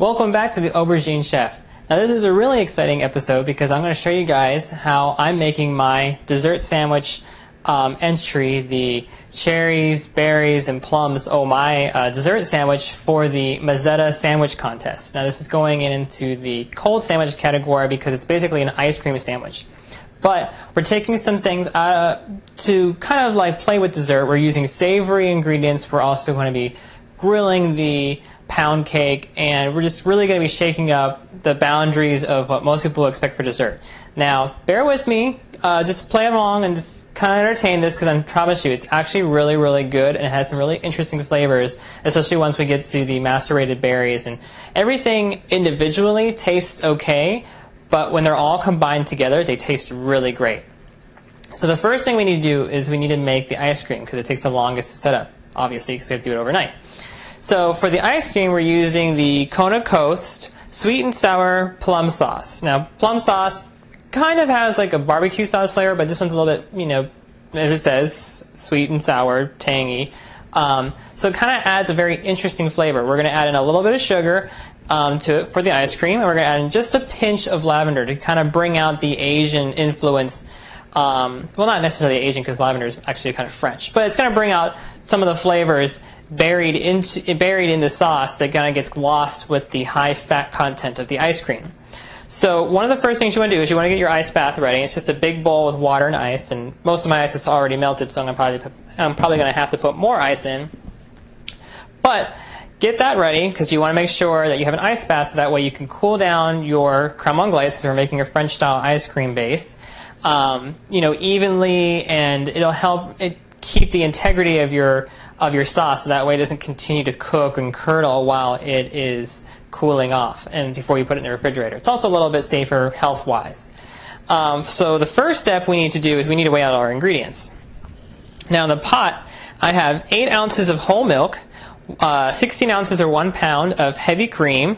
Welcome back to the Aubergine Chef. Now this is a really exciting episode because I'm going to show you guys how I'm making my dessert sandwich entry, the cherries, berries, and plums, dessert sandwich for the Mezzetta sandwich contest. Now this is going into the cold sandwich category because it's basically an ice cream sandwich. But we're taking some things to kind of like play with dessert. We're using savory ingredients. We're also going to be grilling the pound cake, and we're just really going to be shaking up the boundaries of what most people expect for dessert. Now, bear with me, just play along and just kind of entertain this because I promise you it's actually really, really good and it has some really interesting flavors, especially once we get to the macerated berries. And everything individually tastes okay, but when they're all combined together, they taste really great. So the first thing we need to do is we need to make the ice cream because it takes the longest to set up, obviously, because we have to do it overnight. So for the ice cream, we're using the Kona Coast sweet and sour plum sauce. Now, plum sauce kind of has like a barbecue sauce flavor, but this one's a little bit, as it says, sweet and sour, tangy. So it kind of adds a very interesting flavor. We're going to add in a little bit of sugar to it for the ice cream, and we're going to add in just a pinch of lavender to kind of bring out the Asian influence. Well, not necessarily Asian because lavender is actually kind of French, but it's going to bring out some of the flavors buried in the sauce that kind of gets lost with the high fat content of the ice cream. So one of the first things you want to do is you want to get your ice bath ready. It's just a big bowl with water and ice, and most of my ice is already melted, so I'm probably going to have to put more ice in. But get that ready because you want to make sure that you have an ice bath so that way you can cool down your creme anglaise because we're making a French style ice cream base, evenly, and it'll help keep the integrity of your sauce so that way it doesn't continue to cook and curdle while it is cooling off and before you put it in the refrigerator. It's also a little bit safer health-wise. So the first step we need to do is we need to weigh out our ingredients. Now in the pot, I have 8 ounces of whole milk, 16 ounces or 1 pound of heavy cream,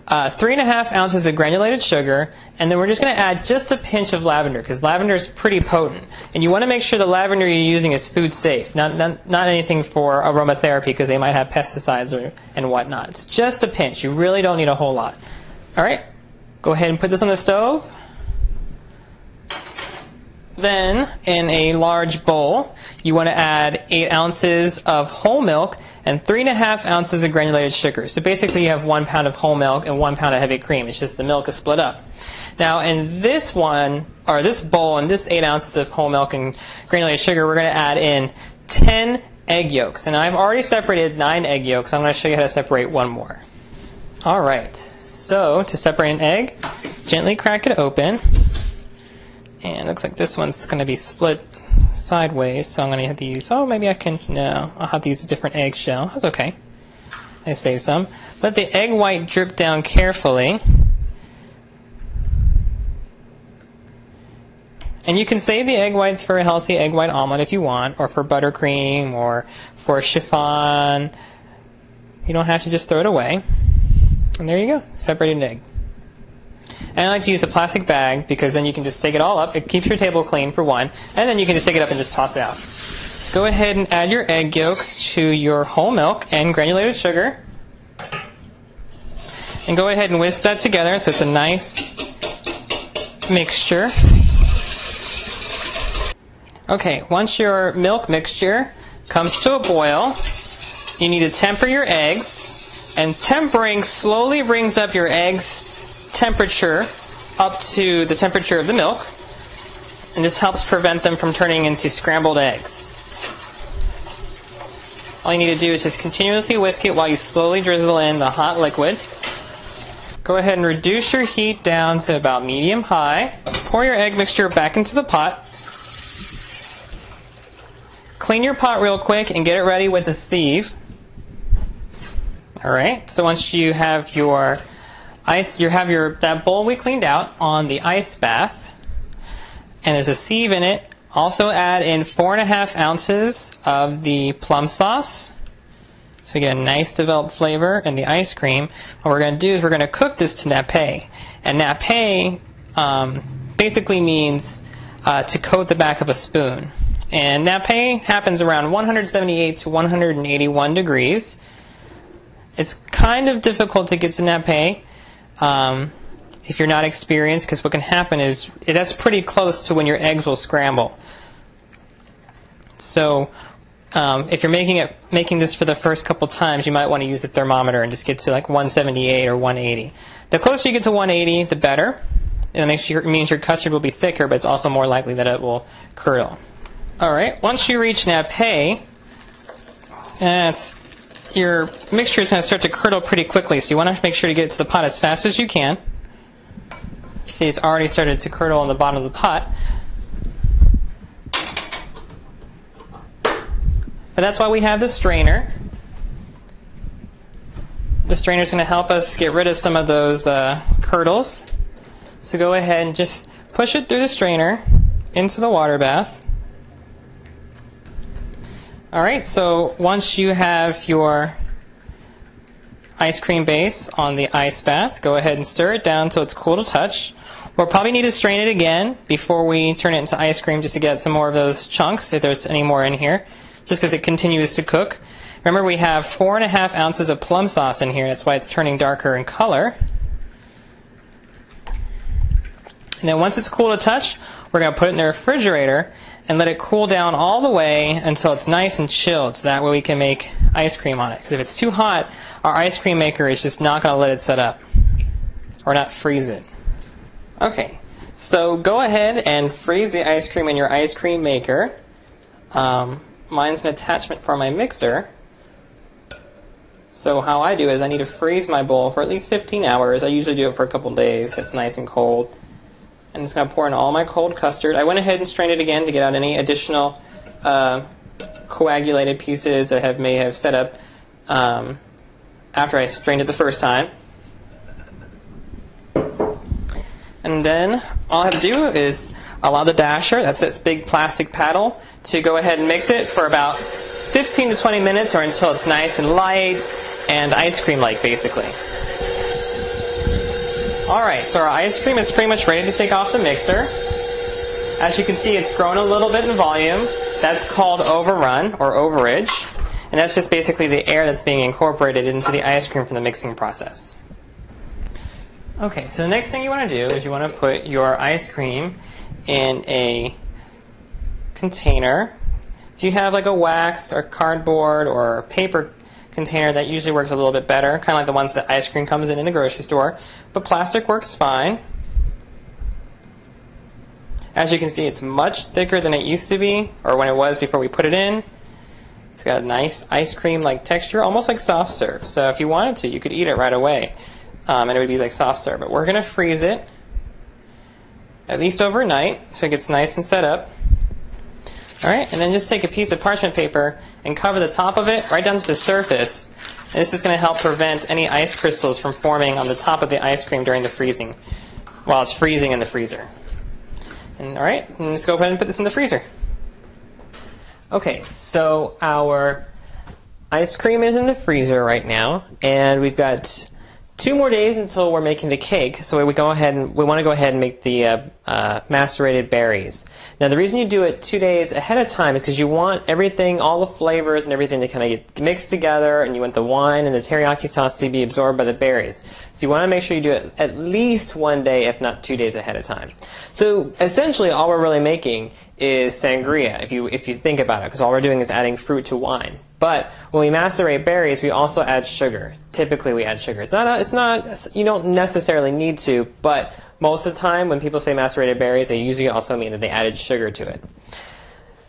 3.5 ounces of granulated sugar, and then we're just going to add just a pinch of lavender because lavender is pretty potent. And you want to make sure the lavender you're using is food safe, not anything for aromatherapy because they might have pesticides and whatnot. It's just a pinch. You really don't need a whole lot. All right, go ahead and put this on the stove. Then, in a large bowl, you want to add 8 ounces of whole milk and 3.5 ounces of granulated sugar. So basically you have 1 pound of whole milk and 1 pound of heavy cream. It's just the milk is split up. Now in this bowl and this 8 ounces of whole milk and granulated sugar, we're going to add in 10 egg yolks. And I've already separated 9 egg yolks. I'm going to show you how to separate one more. Alright, so to separate an egg, gently crack it open. And it looks like this one's going to be split sideways, so I'm going to have to use, I'll have to use a different eggshell. That's okay. I saved some. Let the egg white drip down carefully. And you can save the egg whites for a healthy egg white omelet if you want, or for buttercream, or for chiffon. You don't have to just throw it away. And there you go, separated egg. And I like to use a plastic bag because then you can just take it all up. It keeps your table clean for one. And then you can just take it up and just toss it out. So go ahead and add your egg yolks to your whole milk and granulated sugar. And go ahead and whisk that together so it's a nice mixture. Okay, once your milk mixture comes to a boil, you need to temper your eggs. And tempering slowly brings up your eggs' temperature up to the temperature of the milk, and this helps prevent them from turning into scrambled eggs. All you need to do is just continuously whisk it while you slowly drizzle in the hot liquid. Go ahead and reduce your heat down to about medium-high. Pour your egg mixture back into the pot. Clean your pot real quick and get it ready with a sieve. Alright, so once you have that bowl we cleaned out on the ice bath, and there's a sieve in it. Also add in 4.5 ounces of the plum sauce, so we get a nice developed flavor in the ice cream. What we're going to do is we're going to cook this to nappe, and nappe basically means to coat the back of a spoon. And nappe happens around 178 to 181 degrees. It's kind of difficult to get to nappe if you're not experienced, because what can happen is that's pretty close to when your eggs will scramble. So if you're making this for the first couple times, you might want to use the thermometer and just get to like 178 or 180. The closer you get to 180, the better. And it means your custard will be thicker, but it's also more likely that it will curdle. Alright, once you reach nappe, your mixture is going to start to curdle pretty quickly, so you want to make sure to get it to the pot as fast as you can. See, it's already started to curdle on the bottom of the pot. But that's why we have the strainer. The strainer is going to help us get rid of some of those curdles. So go ahead and just push it through the strainer into the water bath. Alright, so once you have your ice cream base on the ice bath, go ahead and stir it down until it's cool to touch. We'll probably need to strain it again before we turn it into ice cream, just to get some more of those chunks, if there's any more in here, just because it continues to cook. Remember, we have 4.5 ounces of plum sauce in here. That's why it's turning darker in color. And then once it's cool to touch, we're going to put it in the refrigerator and let it cool down all the way until it's nice and chilled, so that way we can make ice cream on it. Because if it's too hot, our ice cream maker is just not going to let it set up, or not freeze it. Okay, so go ahead and freeze the ice cream in your ice cream maker. Mine's an attachment for my mixer. So how I do is I need to freeze my bowl for at least 15 hours. I usually do it for a couple days so it's nice and cold. I'm just going to pour in all my cold custard. I went ahead and strained it again to get out any additional coagulated pieces that may have set up after I strained it the first time. And then all I have to do is allow the dasher, that's this big plastic paddle, to go ahead and mix it for about 15 to 20 minutes, or until it's nice and light and ice cream-like, basically. Alright, so our ice cream is pretty much ready to take off the mixer. As you can see, it's grown a little bit in volume. That's called overrun, or overage. And that's just basically the air that's being incorporated into the ice cream from the mixing process. Okay, so the next thing you want to do is you want to put your ice cream in a container. If you have like a wax or cardboard or paper container, that usually works a little bit better, kind of like the ones that ice cream comes in the grocery store. But plastic works fine. As you can see, it's much thicker than it used to be, or when it was before we put it in. It's got a nice ice cream-like texture, almost like soft serve. So if you wanted to, you could eat it right away, and it would be like soft serve. But we're going to freeze it at least overnight so it gets nice and set up. Alright, and then just take a piece of parchment paper and cover the top of it right down to the surface. And this is going to help prevent any ice crystals from forming on the top of the ice cream during the freezing, while it's freezing in the freezer. And alright, and let's go ahead and put this in the freezer. Okay, so our ice cream is in the freezer right now, and we've got 2 more days until we're making the cake. So we want to go ahead and make the macerated berries. Now the reason you do it 2 days ahead of time is because you want everything, all the flavors and everything to kind of get mixed together, and you want the wine and the teriyaki sauce to be absorbed by the berries. So you want to make sure you do it at least 1 day, if not 2 days ahead of time. So essentially all we're really making is sangria, if you think about it, because all we're doing is adding fruit to wine. But when we macerate berries, we also add sugar. Typically we add sugar. It's not, you don't necessarily need to, but most of the time when people say macerated berries, they usually also mean that they added sugar to it.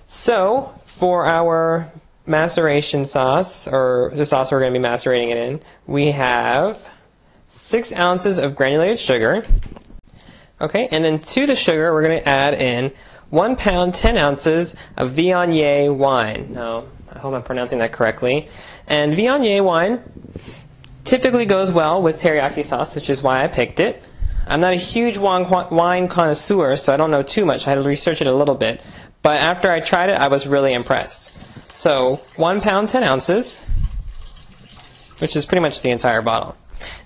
So for our maceration sauce, or the sauce we're going to be macerating it in, we have 6 ounces of granulated sugar. Okay, and then to the sugar we're going to add in 1 pound 10 ounces of Viognier wine. Now, I hope I'm pronouncing that correctly. And Viognier wine typically goes well with teriyaki sauce, which is why I picked it. I'm not a huge wine connoisseur, so I don't know too much. I had to research it a little bit. But after I tried it, I was really impressed. So 1 pound 10 ounces, which is pretty much the entire bottle.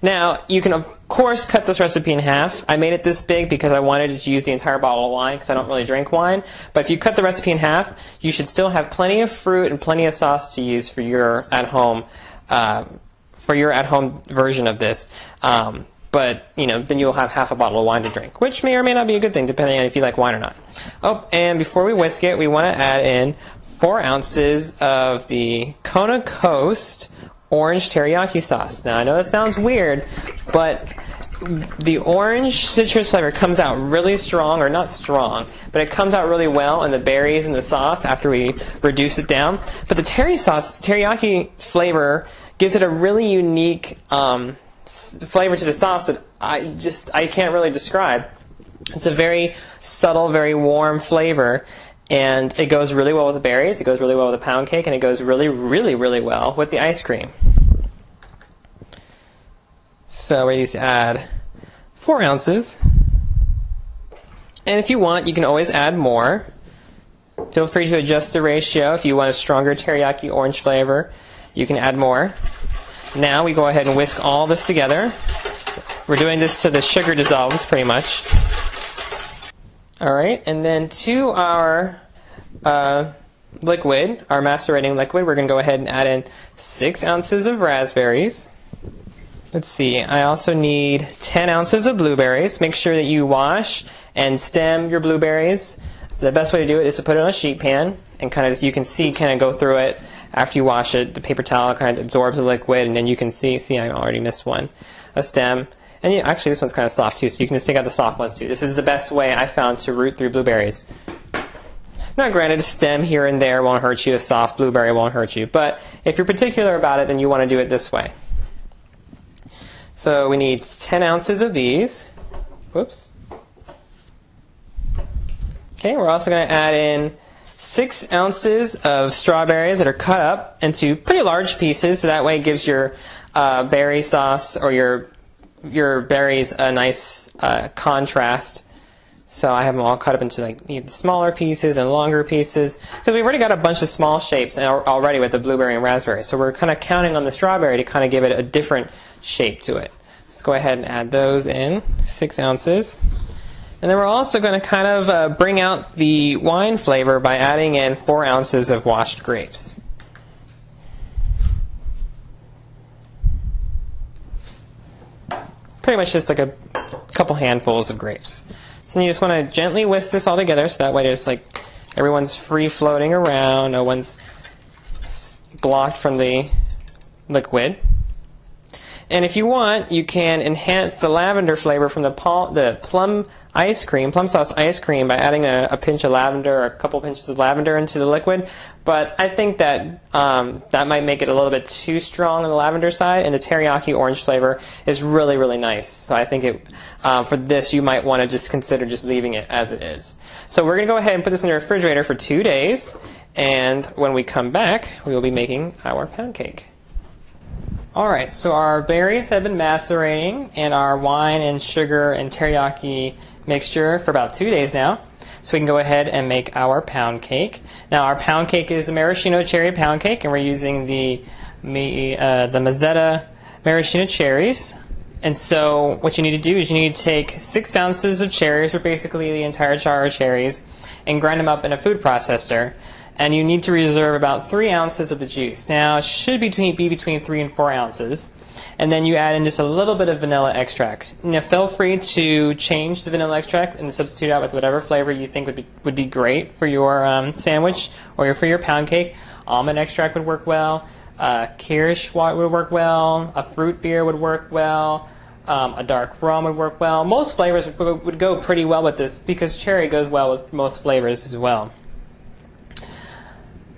Now, you can, of course, cut this recipe in half. I made it this big because I wanted to use the entire bottle of wine because I don't really drink wine. But if you cut the recipe in half, you should still have plenty of fruit and plenty of sauce to use for your at-home for your at-home version of this. But, you know, then you'll have half a bottle of wine to drink, which may or may not be a good thing, depending on if you like wine or not. Oh, and before we whisk it, we want to add in 4 ounces of the Kona Coast orange teriyaki sauce. Now, I know that sounds weird, but the orange citrus flavor comes out really strong, or not strong, but it comes out really well in the berries and the sauce after we reduce it down. But the teriyaki flavor gives it a really unique flavor to the sauce that I can't really describe. It's a very subtle, very warm flavor, and it goes really well with the berries, it goes really well with the pound cake, and it goes really, really, really well with the ice cream. So we're used to add 4 ounces. And if you want, you can always add more. Feel free to adjust the ratio. If you want a stronger teriyaki orange flavor, you can add more. Now we go ahead and whisk all this together. We're doing this so the sugar dissolves pretty much. Alright, and then to our liquid, our macerating liquid, we're going to go ahead and add in 6 ounces of raspberries. Let's see, I also need 10 ounces of blueberries. Make sure that you wash and stem your blueberries. The best way to do it is to put it on a sheet pan and you can see go through it. After you wash it, the paper towel kind of absorbs the liquid, and then you can see I already missed one, a stem. And actually this one's kind of soft too, so you can just take out the soft ones too. This is the best way I found to root through blueberries. Now granted, a stem here and there won't hurt you, a soft blueberry won't hurt you, but if you're particular about it, then you want to do it this way. So we need 10 ounces of these. Whoops. Okay, we're also going to add in 6 ounces of strawberries that are cut up into pretty large pieces, so that way it gives your berry sauce or your berries a nice contrast. So I have them all cut up into smaller pieces and longer pieces, because we've already got a bunch of small shapes already with the blueberry and raspberry. So we're kind of counting on the strawberry to kind of give it a different shape to it. Let's go ahead and add those in, 6 ounces. And then we're also going to kind of bring out the wine flavor by adding in 4 ounces of washed grapes. Pretty much just like a couple handfuls of grapes. So you just want to gently whisk this all together, so that way there's everyone's free floating around, no one's blocked from the liquid. And if you want, you can enhance the lavender flavor from the plum sauce ice cream by adding a pinch of lavender or a couple pinches of lavender into the liquid. But I think that that might make it a little bit too strong on the lavender side, and the teriyaki orange flavor is really, really nice. So I think for this, you might want to just consider just leaving it as it is. So we're going to go ahead and put this in the refrigerator for 2 days, and when we come back, we will be making our pound cake. Alright, so our berries have been macerating in our wine and sugar and teriyaki mixture for about 2 days now. So we can go ahead and make our pound cake. Now our pound cake is a maraschino cherry pound cake, and we're using the Mezzetta maraschino cherries. And so what you need to do is you need to take 6 ounces of cherries, or basically the entire jar of cherries, and grind them up in a food processor. And you need to reserve about 3 ounces of the juice. Now, it should be between 3 and 4 ounces. And then you add in just a little bit of vanilla extract. Now, feel free to change the vanilla extract and substitute out with whatever flavor you think would be great for your sandwich or for your pound cake. Almond extract would work well. Kirsch would work well. A fruit beer would work well. A dark rum would work well. Most flavors would go pretty well with this, because cherry goes well with most flavors as well.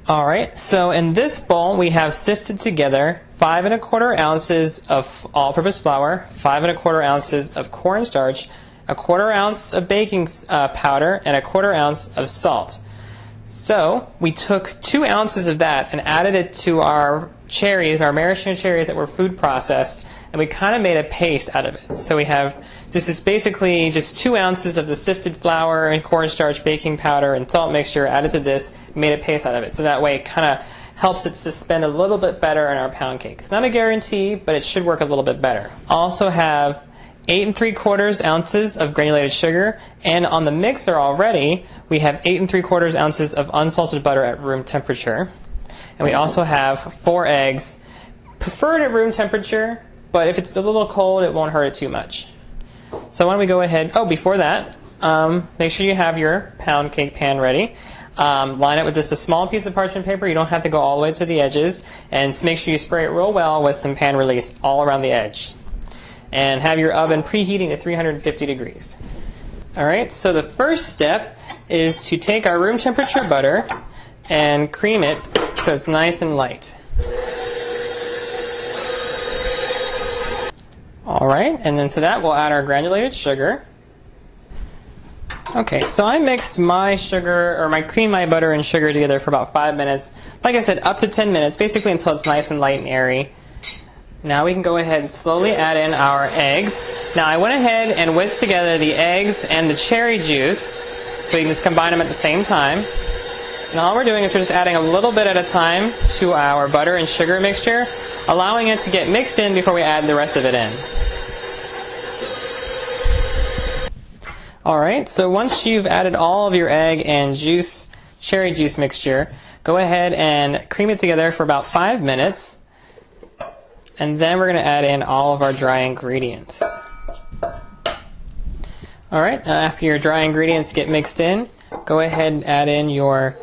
Alright, so in this bowl we have sifted together 5 1/4 ounces of all-purpose flour, 5 1/4 ounces of cornstarch, 1/4 ounce of baking powder, and 1/4 ounce of salt. So we took 2 ounces of that and added it to our cherries, our maraschino cherries that were food processed, and we kind of made a paste out of it. So this is basically just 2 ounces of the sifted flour and cornstarch, baking powder, and salt mixture added to this, made a paste out of it. So that way it kind of helps it suspend a little bit better in our pound cake. It's not a guarantee, but it should work a little bit better. Also have 8 3/4 ounces of granulated sugar, and on the mixer already, we have 8 3/4 ounces of unsalted butter at room temperature. And we also have 4 eggs prefer it at room temperature, but if it's a little cold, it won't hurt it too much. So why don't we go ahead, before that, make sure you have your pound cake pan ready. Line it with just a small piece of parchment paper. You don't have to go all the way to the edges. And make sure you spray it real well with some pan release all around the edge. And have your oven preheating to 350 degrees. Alright, so the first step is to take our room temperature butter and cream it so it's nice and light. Alright, and then to that we'll add our granulated sugar. Okay, so I mixed my cream, my butter, and sugar together for about 5 minutes. Like I said, up to 10 minutes, basically until it's nice and light and airy. Now we can go ahead and slowly add in our eggs. Now I went ahead and whisked together the eggs and the cherry juice, so you can just combine them at the same time. And all we're doing is we're just adding a little bit at a time to our butter and sugar mixture, allowing it to get mixed in before we add the rest of it in. Alright, so once you've added all of your egg and cherry juice mixture, go ahead and cream it together for about 5 minutes. And then we're going to add in all of our dry ingredients. Alright, after your dry ingredients get mixed in, go ahead and add in your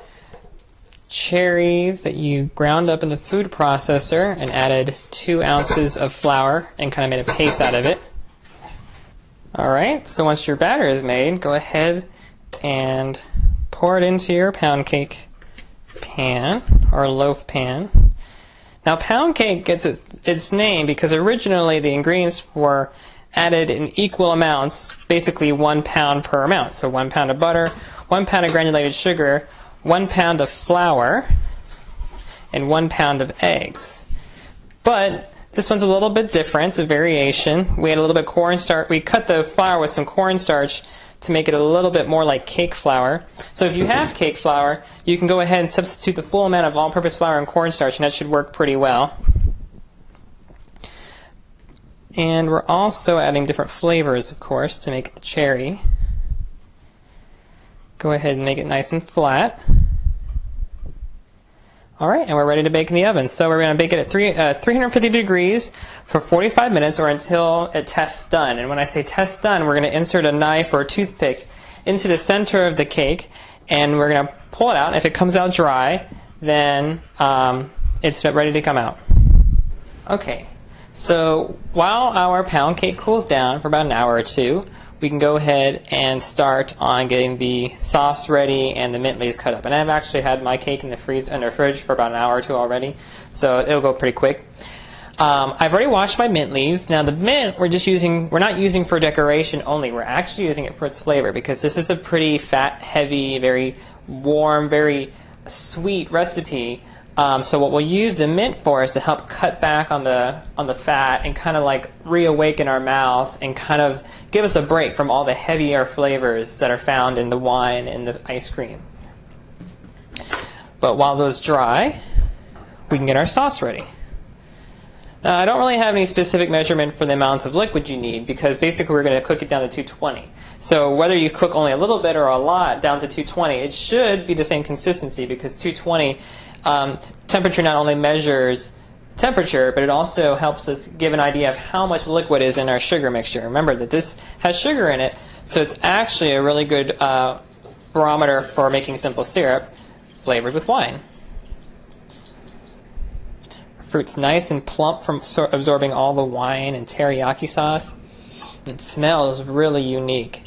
cherries that you ground up in the food processor and added 2 ounces of flour and kind of made a paste out of it. Alright, so once your batter is made, go ahead and pour it into your pound cake pan, or loaf pan. Now pound cake gets its name because originally the ingredients were added in equal amounts, basically 1 pound per amount. So 1 pound of butter, 1 pound of granulated sugar, 1 pound of flour, and 1 pound of eggs. But this one's a little bit different. It's a variation. We add a little bit of cornstarch. We cut the flour with some cornstarch to make it a little bit more like cake flour. So if you have cake flour, you can go ahead and substitute the full amount of all-purpose flour and cornstarch, and that should work pretty well. And we're also adding different flavors, of course, to make it the cherry. Go ahead and make it nice and flat. Alright, and we're ready to bake in the oven. So we're going to bake it at 350 degrees for 45 minutes or until it tests done. And when I say test done, we're going to insert a knife or a toothpick into the center of the cake, and we're going to pull it out. If it comes out dry, then it's ready to come out. Okay, so while our pound cake cools down for about an hour or two, we can go ahead and start on getting the sauce ready and the mint leaves cut up. And I've actually had my cake in the fridge for about an hour or two already, so it'll go pretty quick. I've already washed my mint leaves. Now the mint we're not using for decoration only. We're actually using it for its flavor because this is a pretty fat, heavy, very warm, very sweet recipe. So what we'll use the mint for is to help cut back on the fat and kind of like reawaken our mouth and kind of give us a break from all the heavier flavors that are found in the wine and the ice cream. But while those dry, we can get our sauce ready. Now I don't really have any specific measurement for the amounts of liquid you need because basically we're going to cook it down to 220. So whether you cook only a little bit or a lot down to 220, it should be the same consistency because 220 temperature not only measures temperature, but it also helps us give an idea of how much liquid is in our sugar mixture. Remember that this has sugar in it, so it's actually a really good barometer for making simple syrup flavored with wine. Fruit's nice and plump from absorbing all the wine and teriyaki sauce. It smells really unique.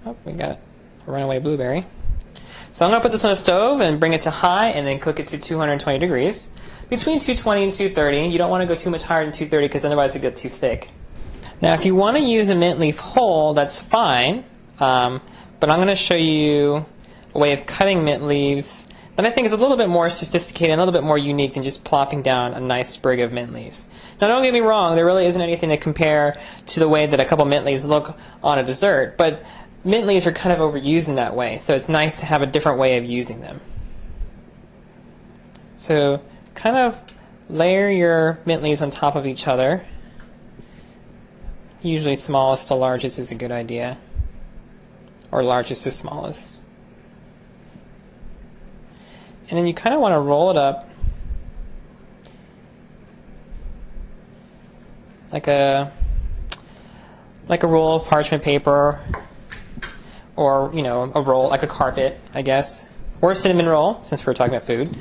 Oh, we got a runaway blueberry. So I'm going to put this on the stove and bring it to high and then cook it to 220 degrees. Between 220 and 230. You don't want to go too much higher than 230 because otherwise it gets too thick. Now if you want to use a mint leaf whole, that's fine. But I'm going to show you a way of cutting mint leaves that I think is a little bit more sophisticated and a little bit more unique than just plopping down a nice sprig of mint leaves. Now don't get me wrong, there really isn't anything to compare to the way that a couple mint leaves look on a dessert, but mint leaves are kind of overused in that way, so it's nice to have a different way of using them. So kind of layer your mint leaves on top of each other. Usually smallest to largest is a good idea, or largest to smallest. And then you kind of want to roll it up like a roll of parchment paper, or a roll like a carpet, I guess, or a cinnamon roll, since we're talking about food.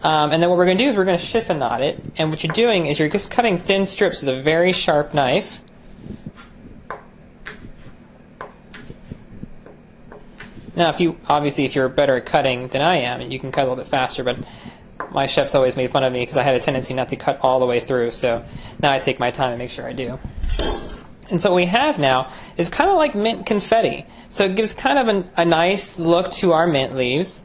And then what we're going to do is we're going to chiffonade knot it. And what you're doing is you're just cutting thin strips with a very sharp knife. Now, if you're better at cutting than I am, you can cut a little bit faster, but my chefs always made fun of me because I had a tendency not to cut all the way through, so now I take my time and make sure I do. And so what we have now is kind of like mint confetti. So it gives kind of a nice look to our mint leaves,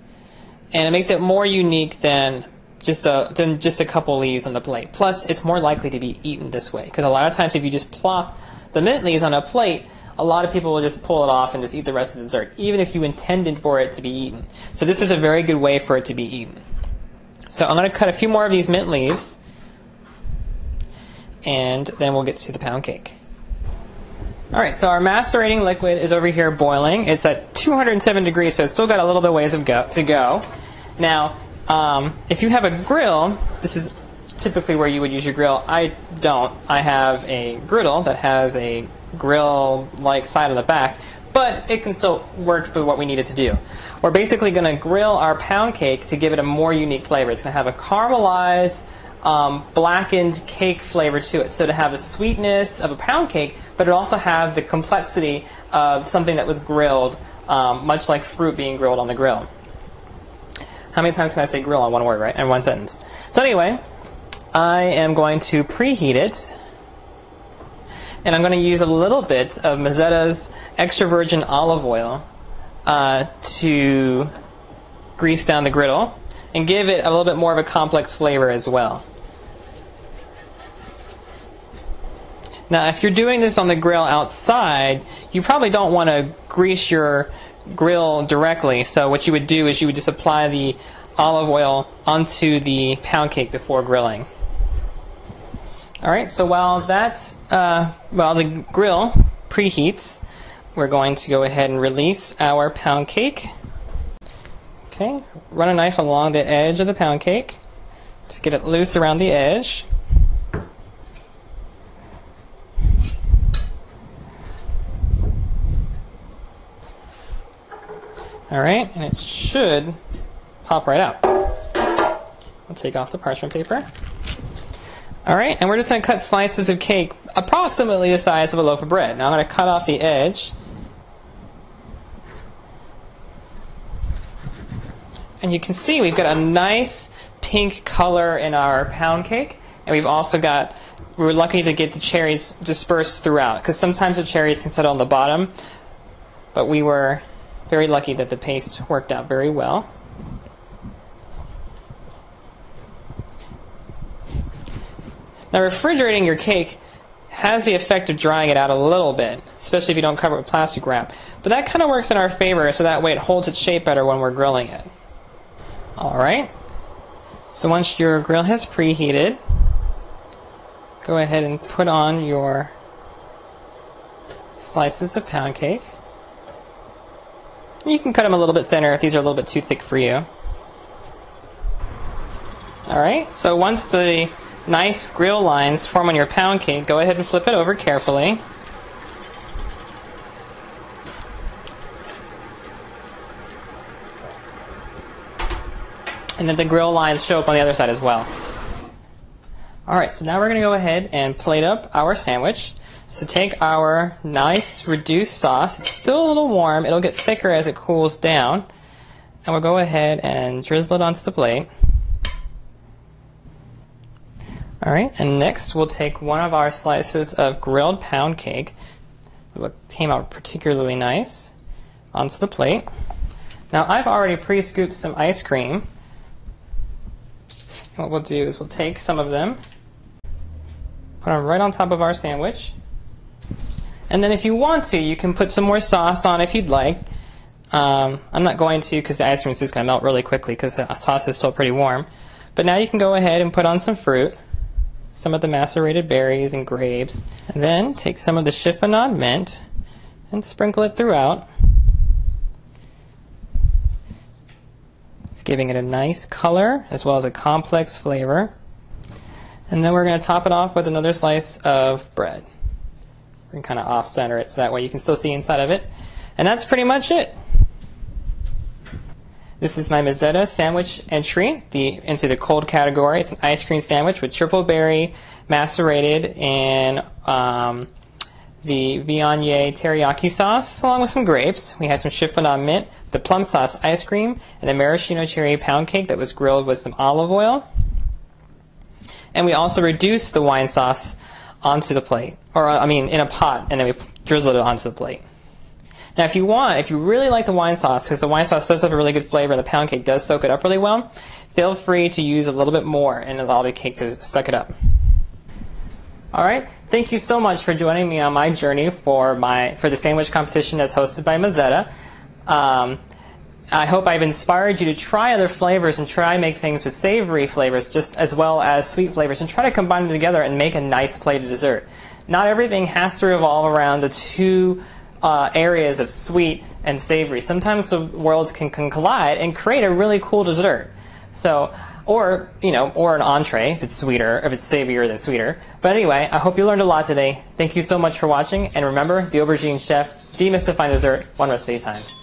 and it makes it more unique than just a couple leaves on the plate. Plus, it's more likely to be eaten this way, because a lot of times if you just plop the mint leaves on a plate, a lot of people will just pull it off and just eat the rest of the dessert, even if you intended for it to be eaten. So this is a very good way for it to be eaten. So I'm going to cut a few more of these mint leaves, and then we'll get to the pound cake. Alright, so our macerating liquid is over here boiling. It's at 207 degrees, so it's still got a little bit of ways to go. Now, if you have a grill, this is typically where you would use your grill. I don't. I have a griddle that has a grill-like side on the back, but it can still work for what we need it to do. We're basically going to grill our pound cake to give it a more unique flavor. It's going to have a caramelized, blackened cake flavor to it. So to have the sweetness of a pound cake, but it also have the complexity of something that was grilled, much like fruit being grilled on the grill. How many times can I say grill on one word, right? In one sentence. So anyway, I am going to preheat it. And I'm going to use a little bit of Mezzetta's extra virgin olive oil to grease down the griddle and give it a little bit more of a complex flavor as well. Now, if you're doing this on the grill outside, you probably don't want to grease your grill directly. So what you would do is you would just apply the olive oil onto the pound cake before grilling. Alright, so while the grill preheats, we're going to go ahead and release our pound cake. Okay, run a knife along the edge of the pound cake to get it loose around the edge. Alright, and it should pop right out. We'll take off the parchment paper. Alright, and we're just going to cut slices of cake approximately the size of a loaf of bread. Now I'm going to cut off the edge. And you can see we've got a nice pink color in our pound cake. And we've also got, we were lucky to get the cherries dispersed throughout, because sometimes the cherries can settle on the bottom. But we were very lucky that the paste worked out very well. Now, refrigerating your cake has the effect of drying it out a little bit, especially if you don't cover it with plastic wrap. But that kind of works in our favor, so that way it holds its shape better when we're grilling it. Alright, so once your grill has preheated, go ahead and put on your slices of pound cake. You can cut them a little bit thinner if these are a little bit too thick for you. Alright, so once the nice grill lines form on your pound cake, go ahead and flip it over carefully. And then the grill lines show up on the other side as well. Alright, so now we're going to go ahead and plate up our sandwich. So take our nice reduced sauce. It's still a little warm. It'll get thicker as it cools down. And we'll go ahead and drizzle it onto the plate. Alright, and next we'll take one of our slices of grilled pound cake. It came out particularly nice. Onto the plate. Now I've already pre-scooped some ice cream. And what we'll do is we'll take some of them, put them right on top of our sandwich. And then if you want to, you can put some more sauce on if you'd like. I'm not going to because the ice cream is just going to melt really quickly because the sauce is still pretty warm. But now you can go ahead and put on some fruit. Some of the macerated berries and grapes. And then take some of the chiffonade mint and sprinkle it throughout. It's giving it a nice color as well as a complex flavor. And then we're going to top it off with another slice of bread. We're going to kind of off-center it so that way you can still see inside of it. And that's pretty much it. This is my Mezzetta sandwich entry into the cold category. It's an ice cream sandwich with triple berry, macerated, and the Viognier teriyaki sauce, along with some grapes. We had some chiffonade mint, the plum sauce ice cream, and a maraschino cherry pound cake that was grilled with some olive oil. And we also reduced the wine sauce onto the plate, in a pot, and then we drizzled it onto the plate. Now, if you really like the wine sauce, because the wine sauce does have a really good flavor and the pound cake does soak it up really well, feel free to use a little bit more and allow the cake to suck it up. All right, thank you so much for joining me on my journey for the sandwich competition that's hosted by Mezzetta. I hope I've inspired you to try other flavors and try make things with savory flavors just as well as sweet flavors and try to combine them together and make a nice plate of dessert. Not everything has to revolve around the two areas of sweet and savory. Sometimes the worlds can collide and create a really cool dessert. So, or an entree if it's sweeter, if it's savorier than sweeter. But anyway, I hope you learned a lot today. Thank you so much for watching, and remember, the Aubergine chef demystifying dessert one recipe at a time.